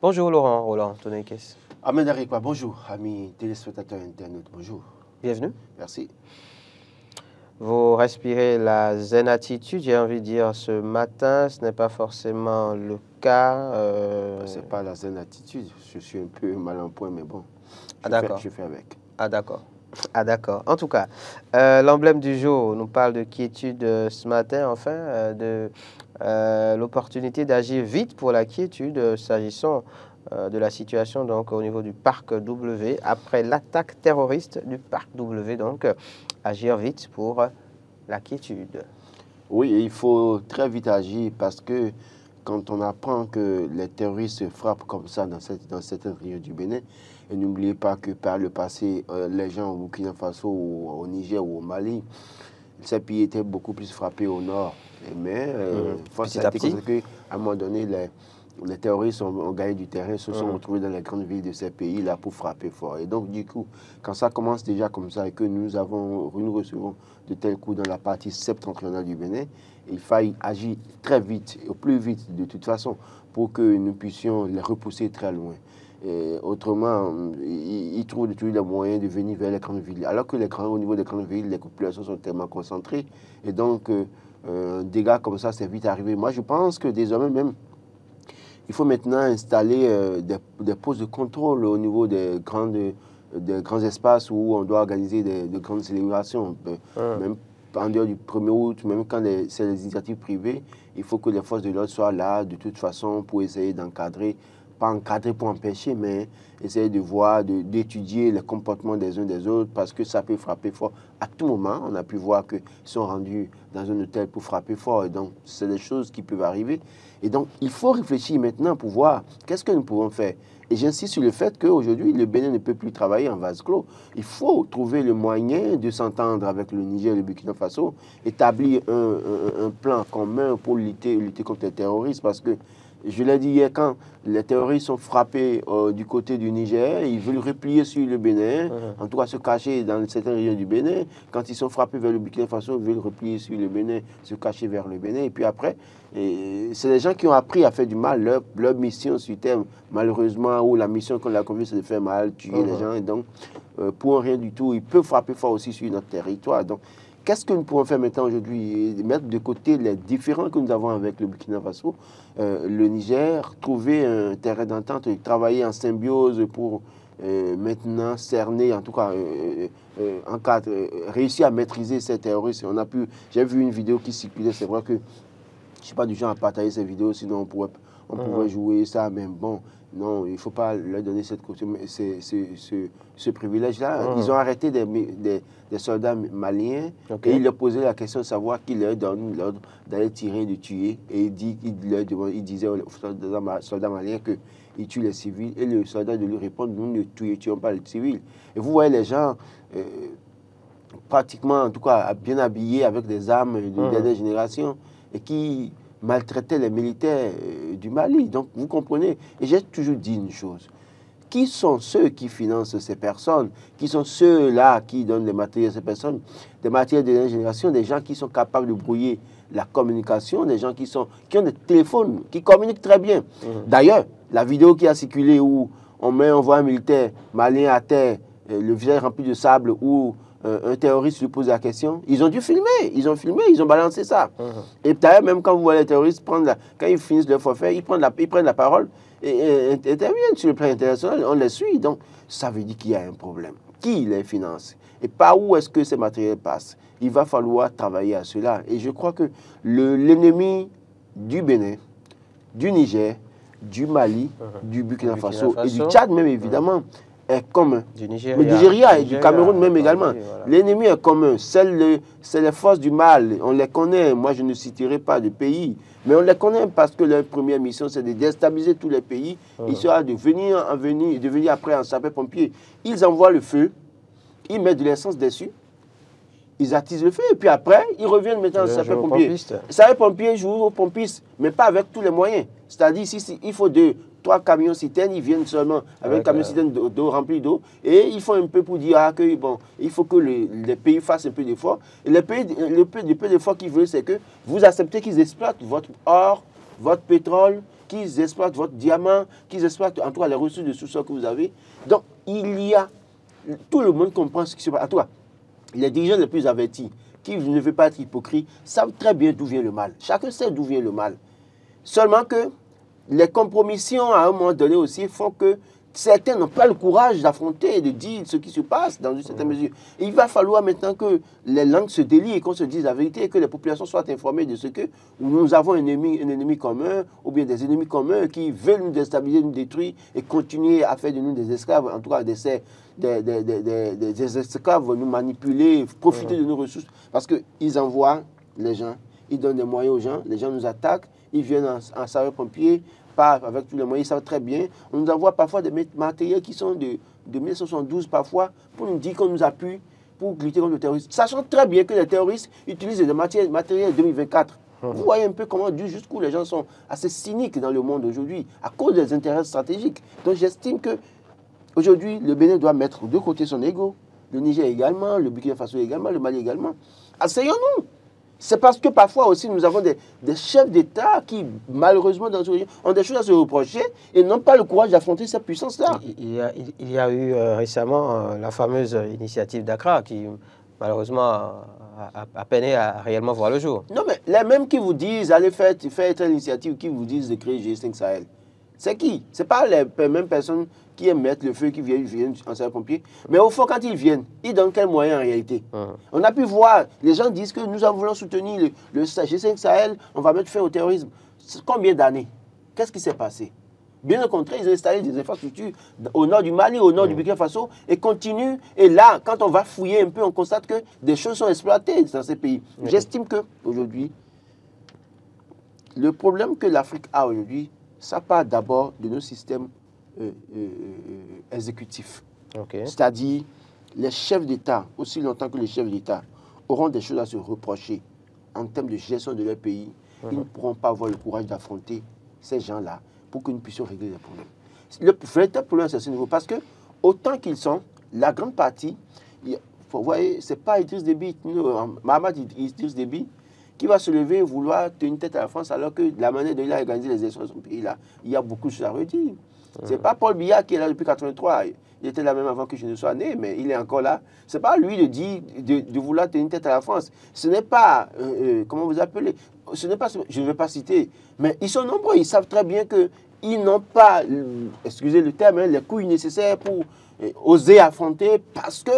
Bonjour Laurent, Roland Tonekes. Ahmed Arikwa, bonjour, amis téléspectateurs internautes, bonjour. Bienvenue. Merci. Vous respirez la zen attitude, j'ai envie de dire, ce matin. Ce n'est pas forcément le cas. Ce n'est pas la zen attitude, je suis un peu mal en point, mais bon, je fais avec. Ah d'accord. Ah d'accord. En tout cas, l'emblème du jour nous parle de quiétude ce matin, enfin, de l'opportunité d'agir vite pour la quiétude, s'agissant de la situation donc au niveau du parc W, après l'attaque terroriste du parc W, donc agir vite pour la quiétude. Oui, il faut très vite agir parce que quand on apprend que les terroristes frappent comme ça dans certaines régions du Bénin, et n'oubliez pas que par le passé, les gens au Burkina Faso, au Niger ou au Mali, ces pays étaient beaucoup plus frappés au nord. Mais force a été constatée qu'à un moment donné, les terroristes ont gagné du terrain, se sont retrouvés dans les grandes villes de ces pays-là pour frapper fort. Et donc, du coup, quand ça commence déjà comme ça et que nous recevons de tels coups dans la partie septentrionale du Bénin, il faille agir très vite, au plus vite de toute façon, pour que nous puissions les repousser très loin. Et autrement, ils trouvent toujours les moyens de venir vers les grandes villes. Alors que au niveau des grandes villes, les populations sont tellement concentrées. Et donc, un dégât comme ça, c'est vite arrivé. Moi, je pense que désormais même, il faut maintenant installer des postes de contrôle au niveau des grands espaces où on doit organiser de grandes célébrations. Même en dehors du 1er août, même quand c'est les initiatives privées, il faut que les forces de l'ordre soient là de toute façon pour essayer d'encadrer, pas encadrer pour empêcher, mais essayer de voir, d'étudier les comportements des uns des autres parce que ça peut frapper fort à tout moment. On a pu voir qu'ils sont rendus dans un hôtel pour frapper fort et donc c'est des choses qui peuvent arriver. Et donc, il faut réfléchir maintenant pour voir qu'est-ce que nous pouvons faire. Et j'insiste sur le fait qu'aujourd'hui, le Bénin ne peut plus travailler en vase clos. Il faut trouver le moyen de s'entendre avec le Niger et le Burkina Faso, établir un plan commun pour lutter contre les terroristes. Parce que, je l'ai dit hier, quand les terroristes sont frappés du côté du Niger, ils veulent replier sur le Bénin, en tout cas se cacher dans certaines régions du Bénin. Quand ils sont frappés vers le Burkina Faso, ils veulent replier sur le Bénin, se cacher vers le Bénin. Et puis après, c'est les gens qui ont appris à faire du mal. Leur mission sur terre, malheureusement, ou la mission qu'on a confiée, c'est de faire mal, tuer les gens. Et donc, pour rien du tout, ils peuvent frapper fort aussi sur notre territoire. Donc, qu'est-ce que nous pouvons faire maintenant aujourd'hui? Mettre de côté les différends que nous avons avec le Burkina Faso, le Niger, trouver un terrain d'entente, travailler en symbiose pour maintenant cerner, en tout cas, réussir à maîtriser ces terroristes. J'ai vu une vidéo qui circulait, c'est vrai que je ne suis pas du genre à partager ces vidéos, sinon on pourrait jouer ça, mais bon, non, il ne faut pas leur donner ce privilège-là. Ils ont arrêté des soldats maliens et ils leur posaient la question de savoir qui leur donne l'ordre d'aller tirer, de tuer. Et il disait aux soldats maliens qu'ils tuent les civils et le soldat de lui répondre, nous ne tuons pas les civils. Et vous voyez les gens pratiquement, en tout cas, bien habillés avec des armes de dernière génération et qui maltraitaient les militaires du Mali. Donc, vous comprenez. Et j'ai toujours dit une chose. Qui sont ceux qui financent ces personnes? Qui sont ceux-là qui donnent des matériels à ces personnes? Des matériels de dernière génération, des gens qui sont capables de brouiller la communication, des gens qui ont des téléphones, qui communiquent très bien. D'ailleurs, la vidéo qui a circulé où on voit un militaire malien à terre, le visage rempli de sable, où un terroriste lui pose la question, ils ont dû filmer, ils ont balancé ça. Et d'ailleurs, même quand vous voyez les terroristes quand ils finissent leur forfait, ils prennent la parole et interviennent sur le plan international, on les suit. Donc, ça veut dire qu'il y a un problème. Qui les finance? Et par où est-ce que ces matériels passent? Il va falloir travailler à cela. Et je crois que l'ennemi du Bénin, du Niger, du Mali, du Burkina Faso et du Tchad même, évidemment, est commun. Du Nigeria et du Cameroun même également. Voilà. L'ennemi est commun. C'est les forces du mal. On les connaît. Moi, je ne citerai pas de pays. Mais on les connaît parce que leur première mission, c'est de déstabiliser tous les pays. Histoire de venir après en sapeur-pompier. Ils envoient le feu. Ils mettent de l'essence dessus. Ils attisent le feu. Et puis après, ils reviennent maintenant en sapeur-pompier. Sapeur-pompier joue aux pompistes, mais pas avec tous les moyens. C'est-à-dire, il faut 3 camions citernes, ils viennent seulement avec un camion citerne d'eau rempli d'eau et ils font un peu pour dire que bon, il faut que les pays fassent un peu d'efforts. Et le peu d'efforts qu'ils veulent, c'est que vous acceptez qu'ils exploitent votre or, votre pétrole, qu'ils exploitent votre diamant, qu'ils exploitent en tout cas les ressources de sous-sol que vous avez. Donc, tout le monde comprend ce qui se passe. En tout cas, les dirigeants les plus avertis, qui ne veulent pas être hypocrites, savent très bien d'où vient le mal. Chacun sait d'où vient le mal. Seulement que les compromissions, à un moment donné aussi, font que certains n'ont pas le courage d'affronter et de dire ce qui se passe dans une certaine mesure. Et il va falloir maintenant que les langues se délient et qu'on se dise la vérité et que les populations soient informées de ce que nous avons un ennemi commun ou bien des ennemis communs qui veulent nous déstabiliser, nous détruire et continuer à faire de nous des esclaves, en tout cas des esclaves, nous manipuler, profiter de nos ressources. Parce qu'ils envoient les gens, ils donnent des moyens aux gens, les gens nous attaquent, ils viennent en sapeurs-pompiers, pas avec tous les moyens, ils savent très bien. On nous envoie parfois des matériels qui sont de 1972 parfois pour nous dire qu'on nous appuie pour lutter contre le terrorisme. Sachant très bien que les terroristes utilisent des matériels 2024. Vous voyez un peu comment, jusqu'où les gens sont assez cyniques dans le monde aujourd'hui à cause des intérêts stratégiques. Donc j'estime que aujourd'hui, le Bénin doit mettre de côté son ego, le Niger également, le Burkina Faso également, le Mali également. Asseyons-nous. C'est parce que parfois aussi nous avons des chefs d'État qui, malheureusement, dans ce région, ont des choses à se reprocher et n'ont pas le courage d'affronter cette puissance-là. Il y a eu récemment la fameuse initiative d'Accra qui, malheureusement, a peiné à réellement voir le jour. Non, mais les mêmes qui vous disent, allez faire telle initiative, qui vous disent de créer G5 Sahel, c'est qui? Ce n'est pas les mêmes personnes qui aiment mettre le feu, qui viennent en sapeurs-pompiers. Mais au fond, quand ils viennent, ils donnent quels moyens en réalité? On a pu voir, les gens disent que nous voulons soutenir le G5 Sahel, on va mettre fin au terrorisme. Combien d'années? Qu'est-ce qui s'est passé? Bien au contraire, ils ont installé des infrastructures au nord du Mali, au nord du Burkina Faso, et continuent. Et là, quand on va fouiller un peu, on constate que des choses sont exploitées dans ces pays. J'estime qu'aujourd'hui, le problème que l'Afrique a aujourd'hui, ça part d'abord de nos systèmes exécutifs. C'est-à-dire, les chefs d'État, aussi longtemps que les chefs d'État auront des choses à se reprocher en termes de gestion de leur pays, ils ne pourront pas avoir le courage d'affronter ces gens-là pour que nous puissions régler les problèmes. Le véritable problème, c'est à ce niveau, parce que autant qu'ils sont, la grande partie, vous voyez, ce n'est pas Idriss Déby, Mahamat Idriss Déby, qui va se lever et vouloir tenir tête à la France alors que la manière dont il a organisé les élections dans son pays, là, il y a beaucoup de choses à redire. Ce n'est pas Paul Biya qui est là depuis 1983. Il était là même avant que je ne sois né, mais il est encore là. Ce n'est pas lui de dire de vouloir tenir tête à la France. Ce n'est pas, comment vous appelez, ce n'est pas, je ne vais pas citer, mais ils sont nombreux. Ils savent très bien qu'ils n'ont pas, excusez le terme, les couilles nécessaires pour oser affronter parce que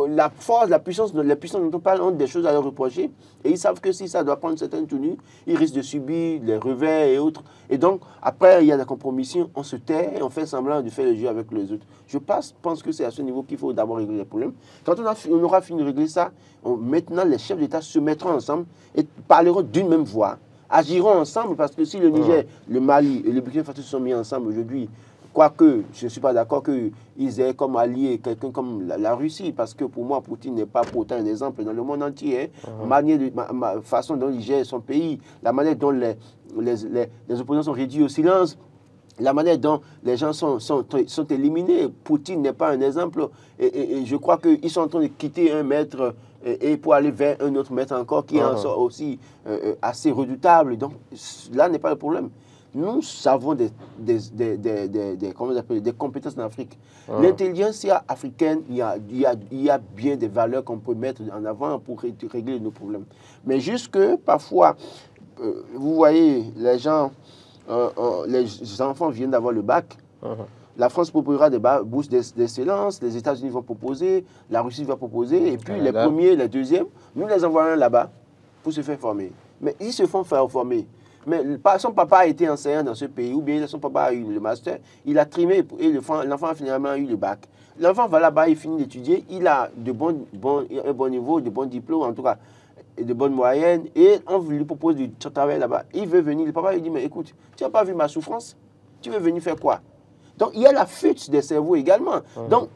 la force, les puissances n'ont pas des choses à leur reprocher et ils savent que si ça doit prendre certaines tenues, ils risquent de subir les revers et autres. Et donc, après, il y a des compromissions, on se tait et on fait semblant de faire le jeu avec les autres. Je pense que c'est à ce niveau qu'il faut d'abord régler les problèmes. Quand on aura fini de régler ça, maintenant les chefs d'État se mettront ensemble et parleront d'une même voix, agiront ensemble parce que si le Niger, le Mali et le Burkina Faso se sont mis ensemble aujourd'hui, quoique je ne suis pas d'accord qu'ils aient comme allié quelqu'un comme la Russie, parce que pour moi, Poutine n'est pas pour autant un exemple dans le monde entier. Façon dont il gère son pays, la manière dont les opposants sont réduits au silence, la manière dont les gens sont éliminés. Poutine n'est pas un exemple. Et je crois qu'ils sont en train de quitter un maître et pour aller vers un autre maître encore qui est aussi assez redoutable. Donc là n'est pas le problème. Nous avons des compétences en Afrique. L'intelligence africaine, il y a bien des valeurs qu'on peut mettre en avant pour régler nos problèmes. Mais jusque parfois, vous voyez, les enfants viennent d'avoir le bac. La France proposera des bourses d'excellence, les États-Unis vont proposer, la Russie va proposer, et puis les premiers, les deuxièmes, nous les envoyons là-bas pour se faire former. Mais ils se font faire former. Mais son papa a été enseignant dans ce pays, ou bien son papa a eu le master, il a trimé et l'enfant a finalement eu le bac. L'enfant va là-bas, il finit d'étudier, il a un bon niveau, de bons diplômes, en tout cas, et de bonnes moyennes, et on lui propose du travail là-bas. Il veut venir, le papa lui dit, mais écoute, tu n'as pas vu ma souffrance? Tu veux venir faire quoi? Donc, il y a la fuite des cerveaux également. Donc,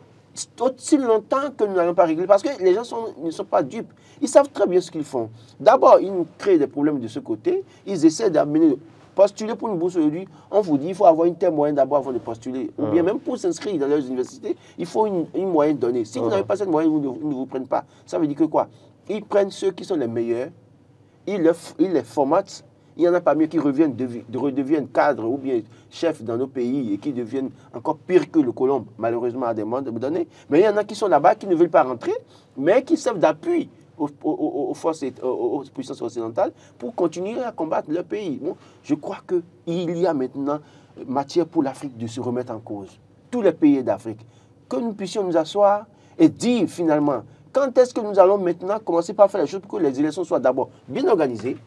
aussi longtemps que nous n'allons pas régler, parce que les gens ne sont pas dupes. Ils savent très bien ce qu'ils font. D'abord, ils nous créent des problèmes de ce côté. Ils essaient d'amener, postuler pour une bourse aujourd'hui. On vous dit qu'il faut avoir une telle moyenne d'abord avant de postuler. Ou bien même pour s'inscrire dans leurs universités, il faut une moyenne donnée. Si vous n'avez pas cette moyenne, ils ne vous prennent pas. Ça veut dire que quoi? Ils prennent ceux qui sont les meilleurs, ils les formatent, Il y en a parmi eux qui redeviennent cadres ou bien chefs dans nos pays et qui deviennent encore pires que le colon, malheureusement, à des moments donnés. Mais il y en a qui sont là-bas, qui ne veulent pas rentrer, mais qui servent d'appui aux forces, aux puissances occidentales pour continuer à combattre leur pays. Bon, je crois qu'il y a maintenant matière pour l'Afrique de se remettre en cause. Tous les pays d'Afrique. Que nous puissions nous asseoir et dire finalement, quand est-ce que nous allons maintenant commencer par faire les choses pour que les élections soient d'abord bien organisées,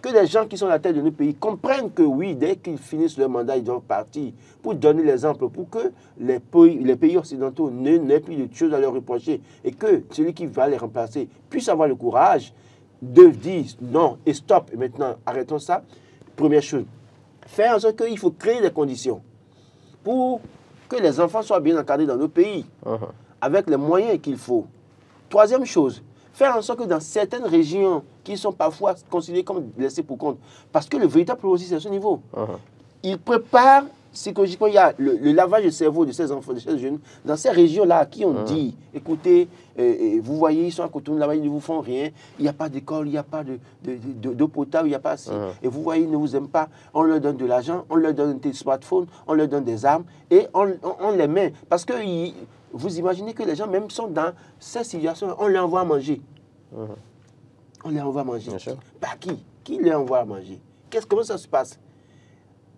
que les gens qui sont à la tête de nos pays comprennent que oui, dès qu'ils finissent leur mandat, ils doivent partir, pour donner l'exemple, pour que les pays occidentaux n'aient plus de choses à leur reprocher et que celui qui va les remplacer puisse avoir le courage de dire non et stop, et maintenant arrêtons ça. Première chose, faire en sorte qu'il faut créer des conditions pour que les enfants soient bien encadrés dans nos pays, avec les moyens qu'il faut. Troisième chose, faire en sorte que dans certaines régions qui sont parfois considérées comme laissées pour compte, parce que le véritable problème aussi, c'est à ce niveau. Il prépare psychologiquement, il y a le lavage de cerveau de ces enfants, de ces jeunes, dans ces régions-là à qui on dit, écoutez, vous voyez, ils sont à côté de là-bas, ils ne vous font rien, il n'y a pas d'école, il n'y a pas d'eau potable, il n'y a pas assez. Et vous voyez, ils ne vous aiment pas, on leur donne de l'argent, on leur donne des smartphones, on leur donne des armes, et on les met. Parce que vous imaginez que les gens même sont dans cette situation, on les envoie à manger. On les envoie à manger. Par qui? Qui les envoie à manger? Comment ça se passe?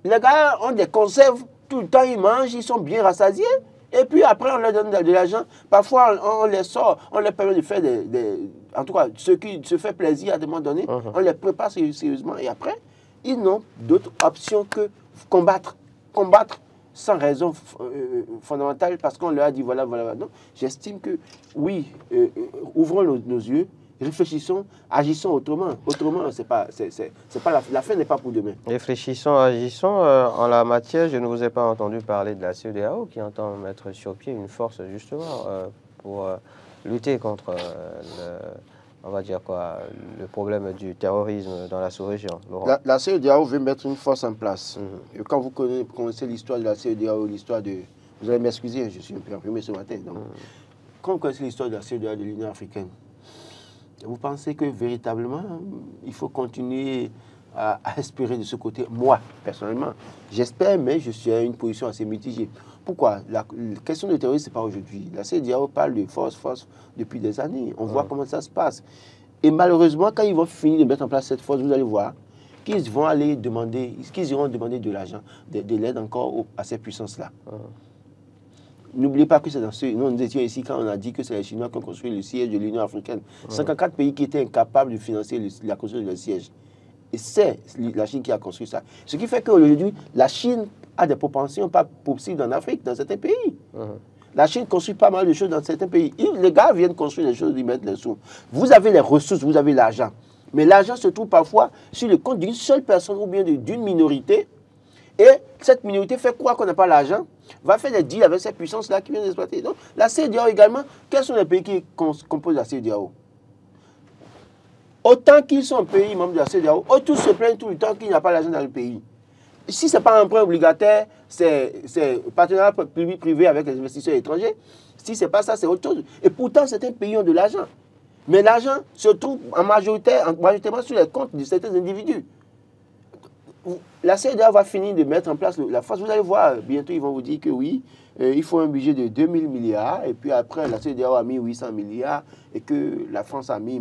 Les gars ont des conserves, tout le temps ils mangent, ils sont bien rassasiés. Et puis après, on leur donne de l'argent. Parfois, on les sort, on leur permet de faire en tout cas, ceux qui se font plaisir à des moments donnés, on les prépare sérieusement. Et après, ils n'ont d'autre option que combattre. Combattre sans raison fondamentale parce qu'on leur a dit voilà. Non, j'estime que oui, ouvrons nos yeux, réfléchissons, agissons autrement. Autrement, la fin n'est pas pour demain. Réfléchissons, agissons. En la matière, je ne vous ai pas entendu parler de la CEDEAO qui entend mettre sur pied une force justement pour lutter contre on va dire quoi, le problème du terrorisme dans la sous-région. La CEDEAO veut mettre une force en place. Et quand vous connaissez l'histoire de la CEDEAO, l'histoire de... Vous allez m'excuser, je suis un peu imprimé ce matin. Donc, quand vous connaissez l'histoire de la CEDEAO, de l'Union africaine, vous pensez que véritablement, il faut continuer à espérer de ce côté? Moi, personnellement, j'espère, mais je suis à une position assez mitigée. Pourquoi? La question de terrorisme, ce n'est pas aujourd'hui. La CEDEAO parle de force depuis des années. On voit comment ça se passe. Et malheureusement, quand ils vont finir de mettre en place cette force, vous allez voir qu'ils iront demander de l'argent, de l'aide encore à ces puissances-là. N'oubliez pas que c'est dans nous étions ici quand on a dit que c'est les Chinois qui ont construit le siège de l'Union africaine. 54 pays qui étaient incapables de financer la construction du siège. Et c'est la Chine qui a construit ça. Ce qui fait qu'aujourd'hui, la Chine a des propensions pas possibles en Afrique, dans certains pays. La Chine construit pas mal de choses dans certains pays. Les gars viennent construire des choses, ils mettent les sous. Vous avez les ressources, vous avez l'argent. Mais l'argent se trouve parfois sur le compte d'une seule personne ou bien d'une minorité. Et cette minorité fait croire qu'on n'a pas l'argent, va faire des deals avec ces puissances-là qui viennent exploiter. Donc, la CEDEAO également, quels sont les pays qui composent la CEDEAO? Autant qu'ils sont pays membres de la CEDEAO, tous se plaignent tout le temps qu'il n'y a pas l'argent dans le pays. Si ce n'est pas un emprunt obligataire, c'est partenariat public-privé avec les investisseurs étrangers. Si ce n'est pas ça, c'est autre chose. Et pourtant, certains pays ont de l'argent. Mais l'argent se trouve majoritairement sur les comptes de certains individus. La CEDEAO va finir de mettre en place la force. Vous allez voir, bientôt, ils vont vous dire que oui, il faut un budget de 2000 milliards. Et puis après, la CEDEAO a mis 800 milliards et que la France a mis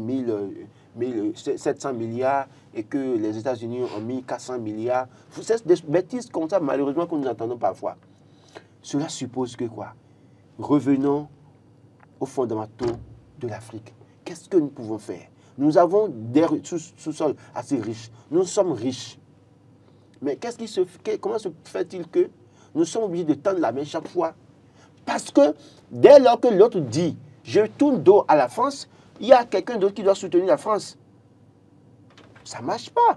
700 milliards et que les États-Unis ont mis 400 milliards. C'est des bêtises comme ça, malheureusement, que nous entendons parfois. Cela suppose que quoi? Revenons aux fondamentaux de l'Afrique. Qu'est-ce que nous pouvons faire? Nous avons des sous-sols assez riches. Nous sommes riches. Mais comment se fait-il que nous sommes obligés de tendre la main chaque fois? Parce que dès lors que l'autre dit « je tourne dos à la France », il y a quelqu'un d'autre qui doit soutenir la France. Ça ne marche pas.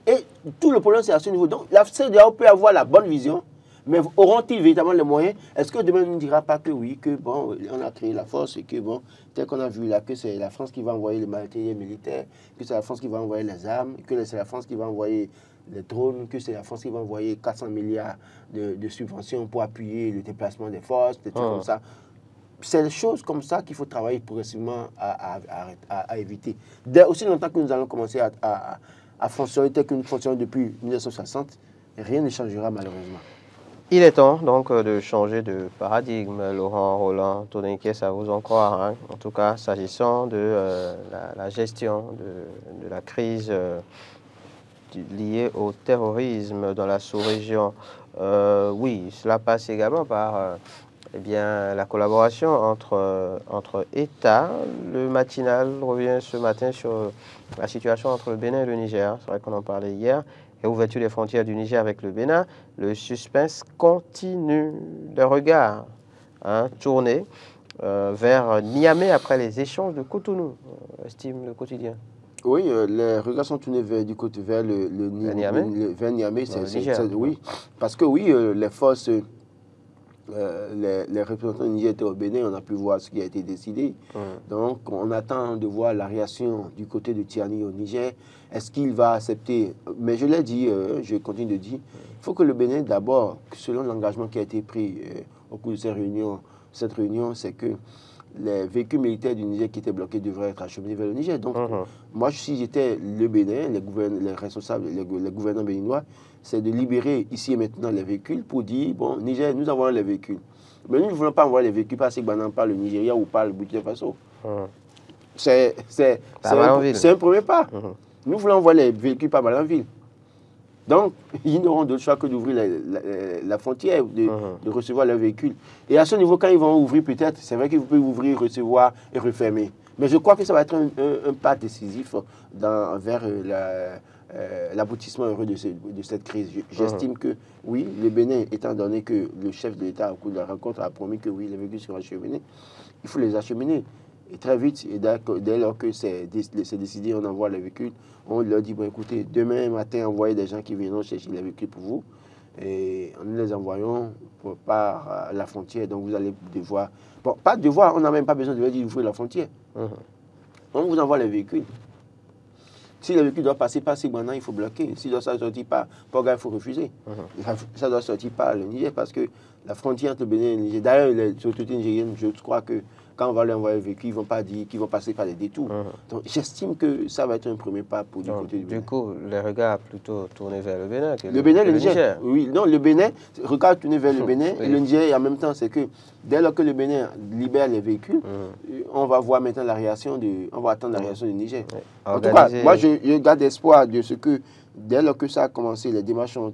Et tout le problème, c'est à ce niveau. Donc, la CEDEAO peut avoir la bonne vision, mais auront-ils véritablement les moyens? Est-ce que demain, on ne dira pas que oui, que bon, on a créé la force et que bon, tel qu'on a vu là, que c'est la France qui va envoyer le matériel militaire, que c'est la France qui va envoyer les armes, que c'est la France qui va envoyer les drones, que c'est la France qui va envoyer 400 milliards de subventions pour appuyer le déplacement des forces, des trucs comme ça. C'est des choses comme ça qu'il faut travailler progressivement à éviter. Aussi longtemps que nous allons commencer à a fonctionné tel que nous fonctionnons depuis 1960, rien ne changera malheureusement. Il est temps donc de changer de paradigme, Laurent Roland Toneke, ça vous en croire. Hein. En tout cas, s'agissant de la gestion de la crise liée au terrorisme dans la sous-région. Oui, cela passe également par eh bien, la collaboration entre États. Le matinal revient ce matin sur la situation entre le Bénin et le Niger. C'est vrai qu'on en parlait hier. Et ouverture des frontières du Niger avec le Bénin, le suspense continue. Le regard tourné vers Niamey après les échanges de Cotonou, estime le quotidien. Oui, les regards sont tournés vers Niamey. vers Niamey. Oui, parce que oui, les forces, les représentants du Niger étaient au Bénin, on a pu voir ce qui a été décidé. Donc, on attend de voir la réaction du côté de Tiani au Niger. Est-ce qu'il va accepter? Mais je l'ai dit, je continue de dire, il faut que le Bénin, d'abord, selon l'engagement qui a été pris au cours de cette réunion, c'est que les véhicules militaires du Niger qui étaient bloqués devraient être acheminés vers le Niger. Donc, moi, si j'étais le Bénin, les responsables, les gouvernants béninois, c'est de libérer ici et maintenant les véhicules pour dire, bon, Niger, nous envoyons les véhicules. Mais nous ne voulons pas envoyer les véhicules parce que par le Nigeria ou par le Burkina Faso. C'est un premier pas. Nous voulons envoyer les véhicules par Malanville. Donc, ils n'auront d'autre choix que d'ouvrir la frontière, de recevoir leurs véhicules. Et à ce niveau, quand ils vont ouvrir, peut-être, c'est vrai qu'ils peuvent ouvrir, recevoir et refermer. Mais je crois que ça va être un pas décisif vers l'aboutissement heureux de cette crise. J'estime que, oui, le Bénin, étant donné que le chef de l'État, au cours de la rencontre, a promis que oui, les véhicules seront acheminés, il faut les acheminer. Et très vite, et dès lors que c'est décidé, on envoie les véhicules, on leur dit, bon écoutez, demain matin, envoyez des gens qui viendront chercher les véhicules pour vous. Et nous les envoyons par la frontière. Donc vous allez devoir... Bon, pas devoir, on n'a même pas besoin de leur dire d'ouvrir la frontière. On vous envoie les véhicules. Si le véhicule doit passer par Sigmanan, il faut bloquer. S'il doit sortir par Porga, il faut refuser. Ça doit sortir par le Niger parce que la frontière entre le Bénin et le Niger, d'ailleurs, les autorités nigériennes, je crois que quand on va leur envoyer le véhicule, ils ne vont pas dire qu'ils vont passer par des détours. Donc j'estime que ça va être un premier pas pour du côté du Bénin. Du coup, les regards plutôt tournés vers le Bénin que le Niger. Oui, non, le Bénin, regard tourné vers le Bénin et le Niger, et en même temps, c'est que dès lors que le Bénin libère les véhicules, on va voir maintenant la réaction on va attendre la réaction du Niger. En tout cas, moi, je garde espoir de ce que dès lors que ça a commencé, les démarches ont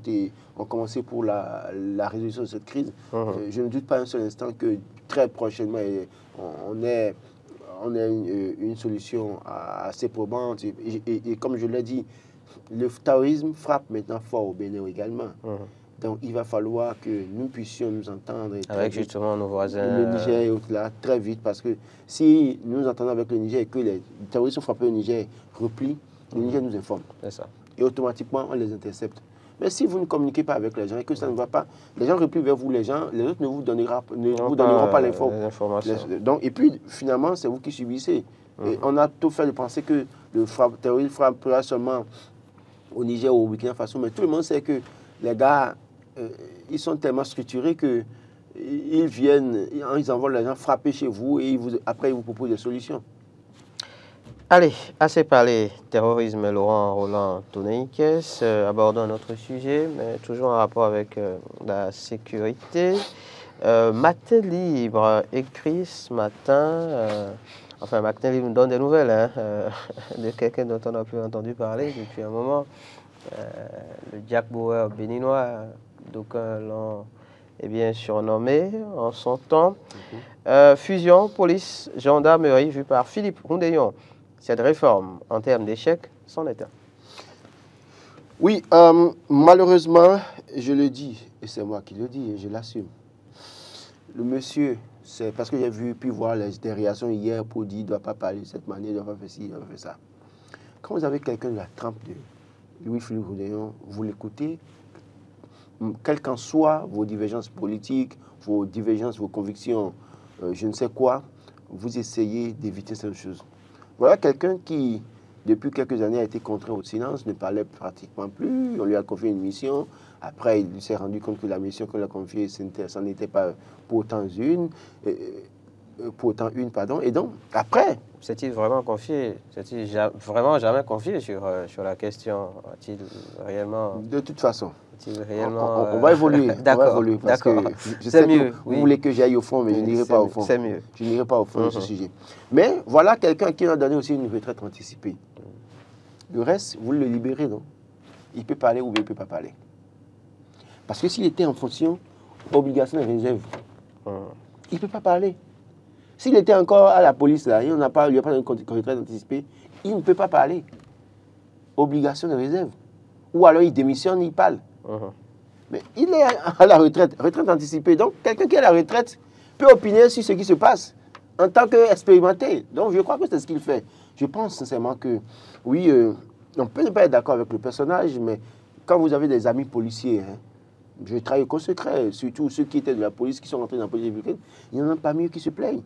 commencé pour la résolution de cette crise. Je ne doute pas un seul instant que très prochainement, on ait une solution assez probante. Et comme je l'ai dit, le terrorisme frappe maintenant fort au Bénin également. Donc il va falloir que nous puissions nous entendre. Avec justement nos voisins. Le Niger et autres là, très vite, parce que si nous nous entendons avec le Niger et que les terroristes frappés au Niger replient, le Niger nous informe. C'est ça. Et automatiquement, on les intercepte. Mais si vous ne communiquez pas avec les gens et que ça ne va pas, les gens replient vers vous, les autres ne vous donneront pas l'information. Donc, et puis, finalement, c'est vous qui subissez. Et on a tout fait de penser que le terrorisme frappera seulement au Niger ou au Burkina Faso, mais tout le monde sait que les gars, ils sont tellement structurés que ils viennent, ils envoient les gens frapper chez vous et après, ils vous proposent des solutions. Allez, assez parlé terrorisme, Laurent Roland Toneke. Abordons un autre sujet, mais toujours en rapport avec la sécurité. Matin Libre écrit ce matin, enfin Matin Libre nous donne des nouvelles de quelqu'un dont on n'a plus entendu parler depuis un moment, le Jack Bauer béninois, d'aucuns l'ont surnommé en son temps. Fusion police-gendarmerie vue par Philippe Roundéillon. Cette réforme, en termes d'échec, c'en est un. Oui, malheureusement, je le dis, et c'est moi qui le dis, et je l'assume. Le monsieur, c'est parce que j'ai vu, puis voir des réactions hier pour dire, il ne doit pas parler de cette manière, il ne doit pas faire ci, il ne doit pas faire ça. Quand vous avez quelqu'un de la trempe de Louis-Philippe Roundéillon, vous l'écoutez, quelles qu'en soient vos divergences politiques, vos divergences, vos convictions, je ne sais quoi, vous essayez d'éviter cette chose. Voilà quelqu'un qui, depuis quelques années, a été contraint au silence, ne parlait pratiquement plus. On lui a confié une mission. Après, il s'est rendu compte que la mission qu'on lui a confiée, ça n'était pas pour autant une. pour autant une, pardon. Et donc, après... S'est-il vraiment confié? S'est-il vraiment jamais confié sur la question? A-t-il réellement... De toute façon, réellement, on va évoluer. D'accord, Parce que je sais que vous voulez que j'aille au fond, mais je n'irai pas au fond. C'est mieux. Je n'irai pas au fond de ce sujet. Mais voilà quelqu'un qui a donné aussi une retraite anticipée. Le reste, vous le libérez, non? Il peut parler ou il ne peut pas parler. Parce que s'il était en fonction, obligation de réserve, il ne peut pas parler. S'il était encore à la police, là, il n'y a pas une retraite anticipée, il ne peut pas parler. Obligation de réserve. Ou alors il démissionne, il parle. Mais il est à la retraite anticipée. Donc, quelqu'un qui est à la retraite peut opiner sur ce qui se passe en tant qu'expérimenté. Donc, je crois que c'est ce qu'il fait. Je pense sincèrement que, oui, on peut ne pas être d'accord avec le personnage, mais quand vous avez des amis policiers, hein, je travaille au secret, surtout ceux qui étaient de la police, qui sont rentrés dans la police républicaine, il n'y en a pas mieux qui se plaignent.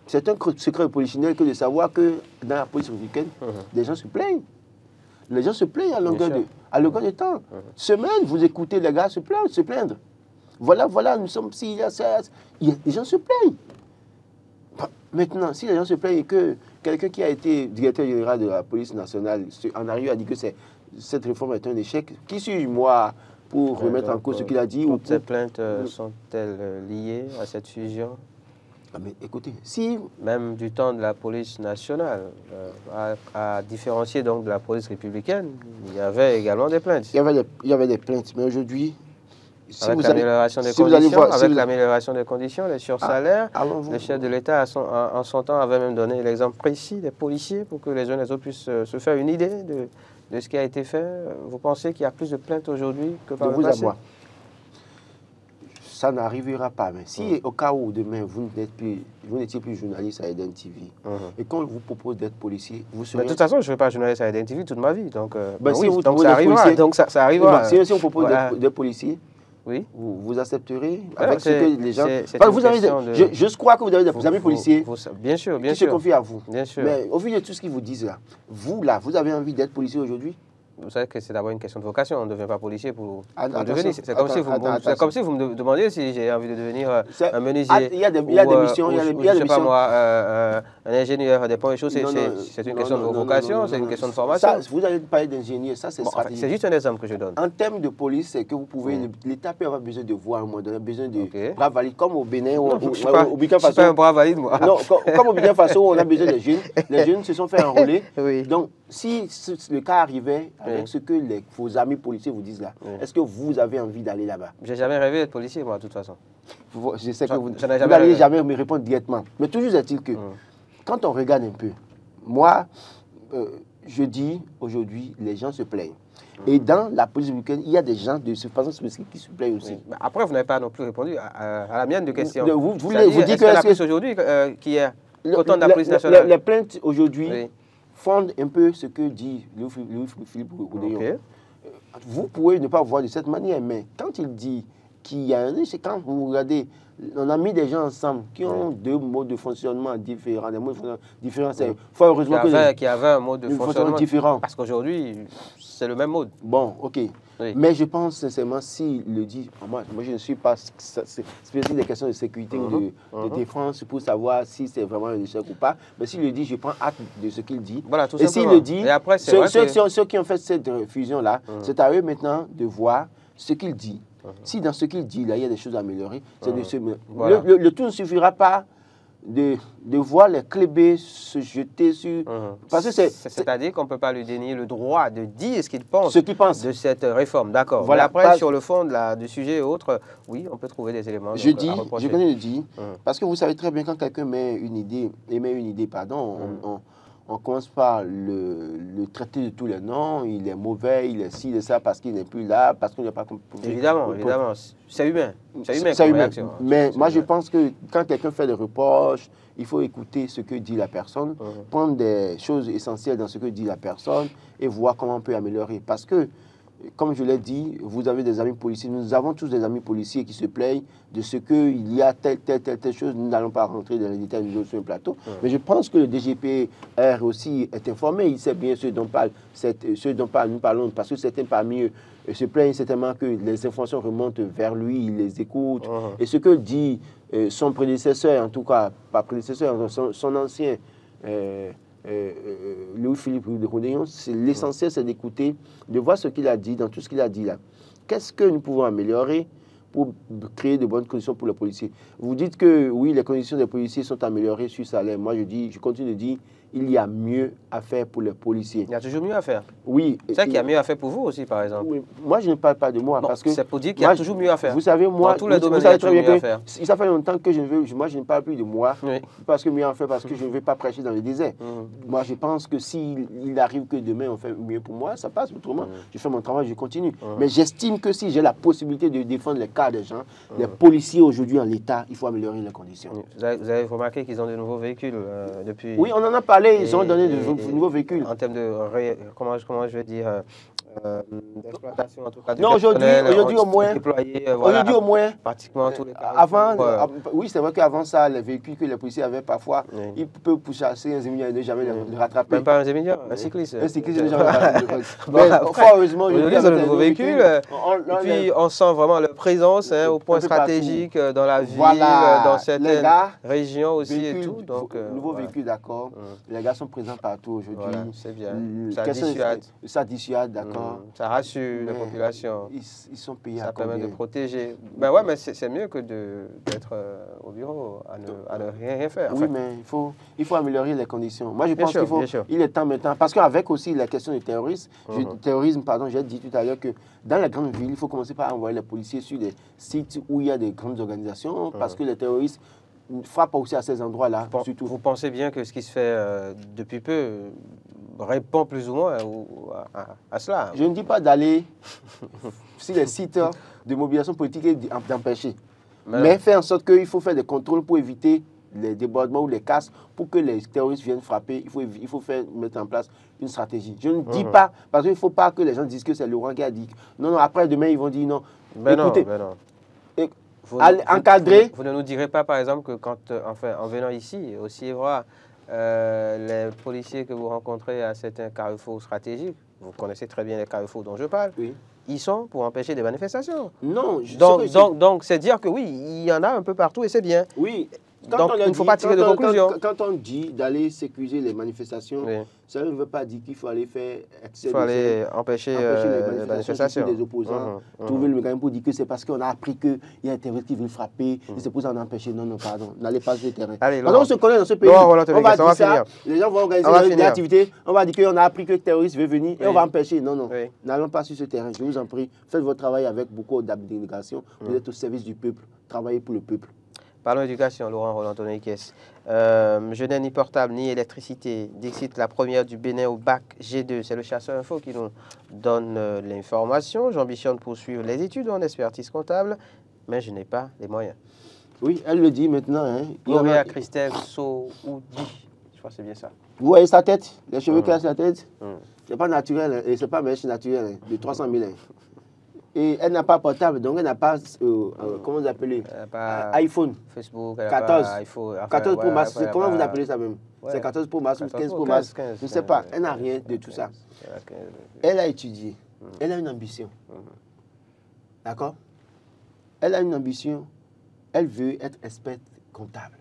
C'est un secret polichinelle que de savoir que dans la police républicaine, des gens se plaignent. Les gens se plaignent à longueur de temps. Semaine, vous écoutez les gars se plaindre. Voilà, nous sommes... les gens se plaignent. Maintenant, si les gens se plaignent et que quelqu'un qui a été directeur général de la police nationale en arrive à dire que cette réforme est un échec, qui suis-je moi pour remettre en cause ce qu'il a dit? Toutes ces plaintes sont-elles liées à cette fusion? Mais écoutez, si... Même du temps de la police nationale, à différencier donc de la police républicaine, il y avait également des plaintes. Il y avait des plaintes, mais aujourd'hui... Avec l'amélioration des conditions, les sursalaires, le chef de l'État, en son temps, avait même donné l'exemple précis des policiers pour que les uns et les autres puissent se faire une idée de ce qui a été fait. Vous pensez qu'il y a plus de plaintes aujourd'hui que par le passé? Ça n'arrivera pas. Mais si au cas où demain vous n'étiez plus journaliste à Eden TV et qu'on vous propose d'être policier, vous serez... De toute façon, je ne vais pas journaliste à Eden TV toute ma vie. Donc, ça arrivera. Si on propose d'être policier, oui. Vous accepterez avec ce que les gens... Je crois que vous avez des amis policiers bien sûr, qui se confient à vous. Bien sûr. Mais au vu de tout ce qu'ils vous disent là, vous avez envie d'être policier aujourd'hui? Vous savez que c'est d'abord une question de vocation. On ne devient pas policier pour devenir. C'est comme si vous me demandiez si j'ai envie de devenir un menuisier. Il y a des missions. Je ne sais pas moi, un ingénieur des ponts et choses. C'est une question de vocation, c'est une question de formation. Vous allez parler d'ingénieur, ça c'est stratégique. C'est juste un exemple que je donne. En termes de police, c'est que vous pouvez... L'État peut avoir besoin de voir à un moment donné, besoin de bras valides, comme au Bénin ou au Burkina Faso. Je ne suis pas un bras valide, moi. Non, comme au Burkina Faso, on a besoin des jeunes. Les jeunes se sont fait enrôler. Donc, si le cas arrivait avec ce que vos amis policiers vous disent là, est-ce que vous avez envie d'aller là-bas? J'ai jamais rêvé d'être policier, moi, de toute façon. Je sais que vous n'allez jamais me répondre directement. Mais toujours est-il que, quand on regarde un peu, moi, je dis aujourd'hui, les gens se plaignent. Et dans la police républicaine, il y a des gens de ce façon spécifique qui se plaignent aussi. Après, vous n'avez pas non plus répondu à la mienne de question. Vous dites que la police aujourd'hui, qu'hier, autant de la police nationale. Les plaintes aujourd'hui fondent un peu ce que dit Louis-Philippe Oudéon. Vous pouvez ne pas voir de cette manière, mais quand il dit qu'il y a un risque, quand vous regardez, on a mis des gens ensemble qui ont deux modes de fonctionnement différents, des modes de fonctionnement différents. C'est fort heureusement qu'il y avait un mode de fonctionnement différent. Parce qu'aujourd'hui, c'est le même mode. Bon, ok. Oui. Mais je pense sincèrement, s'il le dit, moi je ne suis pas spécialiste des questions de sécurité ou de défense pour savoir si c'est vraiment un échec ou pas. Mais s'il le dit, je prends acte de ce qu'il dit. Voilà, tout et s'il le dit, après, ceux qui ont fait cette fusion-là, c'est à eux maintenant de voir ce qu'il dit. Si dans ce qu'il dit, là, il y a des choses à améliorer, c'est de se... Voilà. Le tout ne suffira pas de voir les clébés se jeter sur... Parce que c'est-à-dire qu'on ne peut pas lui dénier le droit de dire ce qu'il pense, de cette réforme. D'accord. Voilà. Mais après, sur le fond du sujet et autres, oui, on peut trouver des éléments. Je connais le dit, parce que vous savez très bien quand quelqu'un met une idée, on commence par le traiter de tous les noms, il est mauvais, il est ci, il est ça, parce qu'il n'est plus là, parce qu'on n'a pas compris. Évidemment, c'est humain. C'est humain comme réaction. Mais moi, je pense que quand quelqu'un fait des reproches, il faut écouter ce que dit la personne, prendre des choses essentielles dans ce que dit la personne et voir comment on peut améliorer. Parce que comme je l'ai dit, vous avez des amis policiers. Nous avons tous des amis policiers qui se plaignent de ce qu'il y a telle chose. Nous n'allons pas rentrer dans les détails sur un plateau. Mais je pense que le DGPR aussi est informé. Il sait bien ce dont nous parlons, parce que certains parmi eux se plaignent certainement que les informations remontent vers lui, il les écoute. Et ce que dit son prédécesseur, en tout cas, pas prédécesseur, son ancien Louis-Philippe de Rodéon, l'essentiel, c'est d'écouter, de voir ce qu'il a dit, dans tout ce qu'il a dit là. Qu'est-ce que nous pouvons améliorer pour créer de bonnes conditions pour les policiers? Vous dites que oui, les conditions des policiers sont améliorées sur salaire. Moi, je continue de dire, il y a mieux à faire pour les policiers. Il y a toujours mieux à faire. Oui. C'est ça qu'il y a mieux à faire pour vous aussi, par exemple. Oui. Moi, je ne parle pas de moi. Non, parce que c'est pour dire qu'il y a toujours mieux à faire. Vous savez, moi, dans tous les domaines, vous savez très bien mieux à faire. Ça fait longtemps que je ne parle plus de moi. Oui. Parce que mieux à faire, parce que je ne vais pas prêcher dans le désert. Moi, je pense que s'il arrive que demain on fait mieux pour moi, ça passe autrement. Je fais mon travail, je continue. Mais j'estime que si j'ai la possibilité de défendre les cas des gens, les policiers aujourd'hui en l'état, il faut améliorer les conditions. Vous avez remarqué qu'ils ont de nouveaux véhicules depuis... Oui, on en a parlé, ils ont donné de nouveaux véhicules. En termes de, comment je vais dire, d'exploitation en tout cas. Non, aujourd'hui au moins, aujourd'hui au moins, pratiquement tous les cas. Oui, c'est vrai qu'avant ça, les véhicules que les policiers avaient parfois, ils peuvent chasser un Zémilien et ne jamais le rattraper. Même pas un Zémilien, un cycliste. Un cycliste ne jamais rattraper. Mais fort heureusement, aujourd'hui, ils ont de nouveaux véhicules. Et puis, on sent vraiment leur présence au point stratégique dans la ville, dans certaines régions aussi et tout. Nouveaux véhicules, d'accord. Les gars sont présents partout aujourd'hui. C'est bien. Ça dissuade. Ça dissuade, d'accord. Ça rassure la population. Ils sont payés ça à combien? permet de protéger. Ben ouais, mais c'est mieux que d'être au bureau, à ne rien faire. Oui, mais il faut améliorer les conditions. Moi, je pense qu'il est temps maintenant, parce qu'avec aussi la question du terrorisme, j'ai dit tout à l'heure que dans les grandes villes, il faut commencer par envoyer les policiers sur des sites où il y a des grandes organisations, parce que les terroristes frappent aussi à ces endroits-là. Vous pensez bien que ce qui se fait depuis peu répond plus ou moins à cela? Je ne dis pas d'aller sur les sites de mobilisation politique et d'empêcher. Mais faire en sorte qu'il faut faire des contrôles pour éviter les débordements ou les casses, pour que les terroristes viennent frapper. Il faut mettre en place une stratégie. Je ne dis pas, parce qu'il ne faut pas que les gens disent que c'est Laurent qui a dit. Non, après demain, ils vont dire non. Écoutez, encadrer. Vous ne nous direz pas, par exemple, que en venant ici, au Sievrois, les policiers que vous rencontrez à certains carrefours stratégiques, vous connaissez très bien les carrefours dont je parle, ils sont pour empêcher des manifestations. Non. Donc, c'est dire que oui, il y en a un peu partout et c'est bien. Oui. Donc, il ne faut pas tirer de conclusion. Quand on dit d'aller sécuriser les manifestations, ça ne veut pas dire qu'il faut aller faire... Il faut aller empêcher les manifestations des opposants. Trouver le mécanisme pour dire que c'est parce qu'on a appris qu'il y a un terroriste qui veut frapper, et c'est pour ça qu'on a empêché. Non, pardon. N'allez pas sur le terrain. Allez, on se connaît dans ce pays. On va dire ça. Les gens vont organiser des activités. On va dire qu'on a appris que le terroriste veut venir et on va empêcher. Non. N'allons pas sur ce terrain. Je vous en prie. Faites votre travail avec beaucoup d'abnégation. Vous êtes au service du peuple. Travaillez pour le peuple. Parlons éducation, Laurent Roland-Tonneikes. Je n'ai ni portable ni électricité. Dixit, la première du Bénin au bac G2. C'est le Chasseur Info qui nous donne l'information. J'ambitionne poursuivre les études en expertise comptable, mais je n'ai pas les moyens. Oui, elle le dit maintenant. Gloria Christelle Soudi. Je crois que c'est bien ça. Vous voyez sa tête, les cheveux qu'elle a sur la tête? C'est pas naturel, et c'est pas mèche naturelle, de 300 000. Et elle n'a pas portable, donc elle n'a pas, comment vous appelez, iPhone. Facebook, 14. iPhone, 14 Pro Max, comment vous appelez ça même? C'est 14 Pro Max ou 15 Pro Max? Je ne sais pas, elle n'a rien de tout ça. Elle a étudié, elle a une ambition. D'accord? Elle a une ambition, elle veut être experte comptable.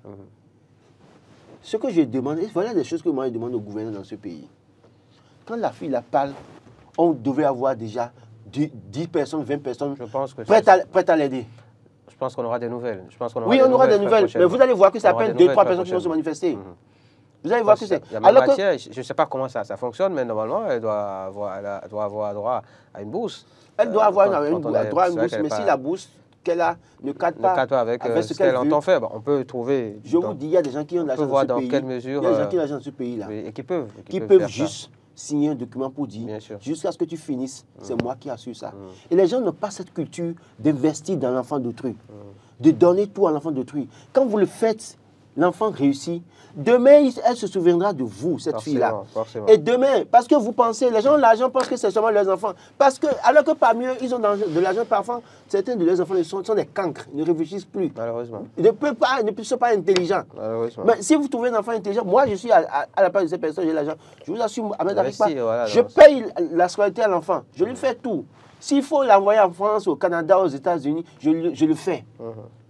Ce que je demande, voilà des choses que moi je demande au gouverneur dans ce pays. Quand la fille la parle, on devait avoir déjà 10 personnes, 20 personnes prêtes à l'aider. Je pense qu'on aura des nouvelles. Oui, on aura des nouvelles. Mais vous allez voir que c'est à peine 2-3 personnes qui vont se manifester. Vous allez voir que c'est... Je ne sais pas comment ça fonctionne, mais normalement, elle doit avoir droit à une bourse. Elle doit avoir droit à une bourse, mais si la bourse qu'elle a ne cadre pas avec ce qu'elle entend faire, on peut trouver... Je vous dis, il y a des gens qui ont de l'argent dans ce pays. Il y a des gens qui ont de l'argent dans ce pays-là. Et qui peuvent juste signer un document pour dire, jusqu'à ce que tu finisses, c'est moi qui assure ça. Et les gens n'ont pas cette culture d'investir dans l'enfant d'autrui, de donner tout à l'enfant d'autrui. Quand vous le faites, l'enfant réussit, demain, elle se souviendra de vous, cette fille-là. Forcément. Et demain, parce que vous pensez, les gens ont l'argent parce que c'est seulement leurs enfants. Parce que, alors que parmi eux, ils ont de l'argent parfois, certains de leurs enfants sont des cancres, ils ne réfléchissent plus. Malheureusement. Ils ne sont pas intelligents. Malheureusement. Mais si vous trouvez un enfant intelligent, moi je suis à la place de ces personnes, j'ai l'argent. Je vous assure, Ahmed Afipa, Voilà, je paye la scolarité à l'enfant. Je lui fais tout. S'il faut l'envoyer en France, au Canada, aux États-Unis, je le fais.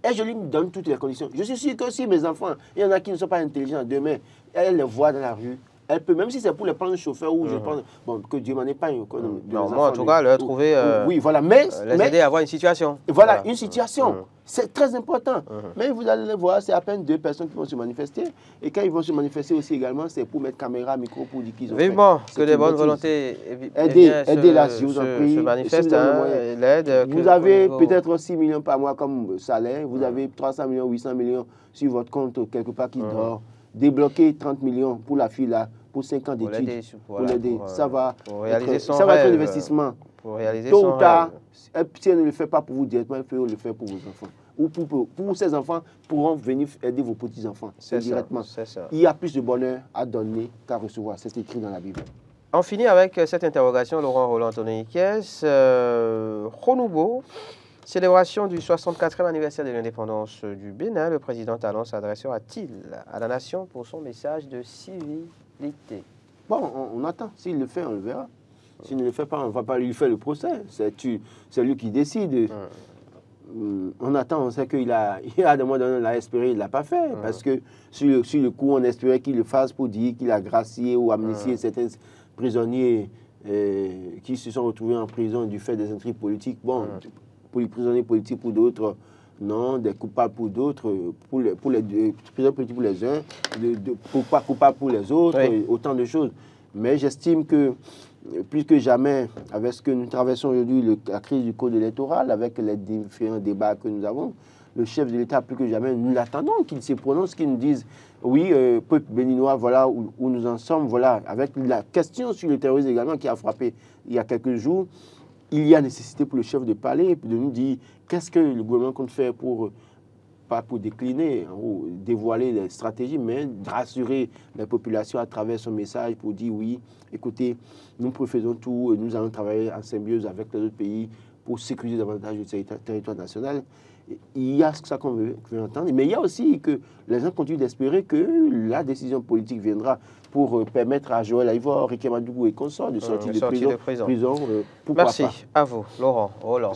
Et je lui donne toutes les conditions. Je suis sûr que si mes enfants, il y en a qui ne sont pas intelligents, demain, elle les voit dans la rue. Elle peut, même si c'est pour les prendre chauffeur ou je pense, bon, que Dieu m'en épargne. Non, moi en tout cas, leur trouver. Oui, voilà. Mais les aider à avoir une situation. Voilà, une situation. C'est très important. Mais vous allez le voir, c'est à peine 2 personnes qui vont se manifester. Et quand ils vont se manifester aussi également, c'est pour mettre caméra, micro, pour dire qu'ils ont vivement que des bonnes volontés aidez-la, si vous en prie. se manifestent, l'aide. Vous avez peut-être 6 millions par mois comme salaire. Vous avez 300 millions, 800 millions sur votre compte quelque part qui dort. Débloquer 30 millions pour la fille là, pour 5 ans d'études, pour l'aider. Ça va être un investissement. Pour réaliser Tôt ou tard, si elle ne le fait pas pour vous directement, elle peut le faire pour vos enfants. Ou pour ces enfants pourront venir aider vos petits-enfants directement. Il y a plus de bonheur à donner qu'à recevoir. C'est écrit dans la Bible. On finit avec cette interrogation, Laurent Roland Tononiquez. Renouveau. Célébration du 64e anniversaire de l'indépendance du Bénin, le président Talon s'adressera-t-il à la nation pour son message de civilité? Bon, on attend. S'il le fait, on le verra. S'il ne le fait pas, on ne va pas lui faire le procès. C'est lui qui décide. On attend, on sait qu'il a demandé, on l'a espéré, il ne l'a pas fait. Parce que sur le coup, on espérait qu'il le fasse pour dire qu'il a gracié ou amnistié certains prisonniers qui se sont retrouvés en prison du fait des intrigues politiques. Bon, pour les prisonniers politiques, pour d'autres, non, des coupables pour d'autres, pour les prisonniers politiques pour les uns, pas coupables pour les autres, autant de choses. Mais j'estime que, plus que jamais, avec ce que nous traversons aujourd'hui, la crise du code électoral, avec les différents débats que nous avons, le chef de l'État, plus que jamais, nous l'attendons, qu'il se prononce, qu'il nous dise, oui, peuple béninois, voilà où nous en sommes, voilà, avec la question sur le terrorisme également qui a frappé il y a quelques jours. Il y a nécessité pour le chef de parler et de nous dire qu'est-ce que le gouvernement compte faire pour, pas pour décliner ou dévoiler les stratégies, mais rassurer les populations à travers son message pour dire oui, écoutez, nous faisons tout, nous allons travailler en symbiose avec les autres pays pour sécuriser davantage le territoire national. Il y a ça qu'on veut entendre, mais il y a aussi que les gens continuent d'espérer que la décision politique viendra pour permettre à Joël Aïvor, Ricky Madougou et consorts de sortir de prison. Merci à vous, Laurent Roland.